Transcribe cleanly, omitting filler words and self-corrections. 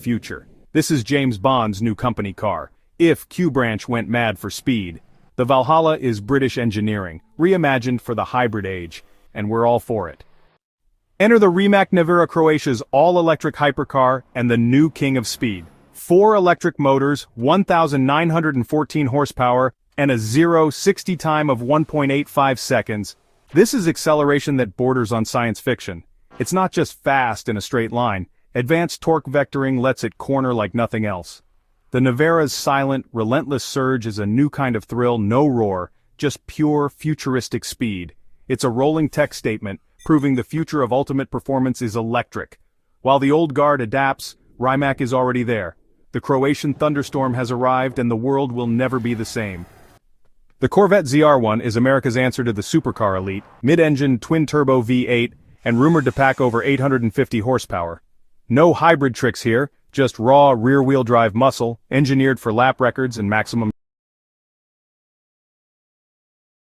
future. This is James Bond's new company car, if Q Branch went mad for speed. The Valhalla is British engineering, reimagined for the hybrid age, and we're all for it. Enter the Rimac Nevera, Croatia's all-electric hypercar and the new king of speed. 4 electric motors, 1,914 horsepower, and a 0-60 time of 1.85 seconds. This is acceleration that borders on science fiction. It's not just fast in a straight line. Advanced torque vectoring lets it corner like nothing else. The Nevera's silent, relentless surge is a new kind of thrill, no roar, just pure, futuristic speed. It's a rolling tech statement, proving the future of ultimate performance is electric. While the old guard adapts, Rimac is already there. The Croatian thunderstorm has arrived and the world will never be the same. The Corvette ZR1 is America's answer to the supercar elite, mid-engine twin-turbo V8, and rumored to pack over 850 horsepower. No hybrid tricks here, just raw rear-wheel drive muscle, engineered for lap records and maximum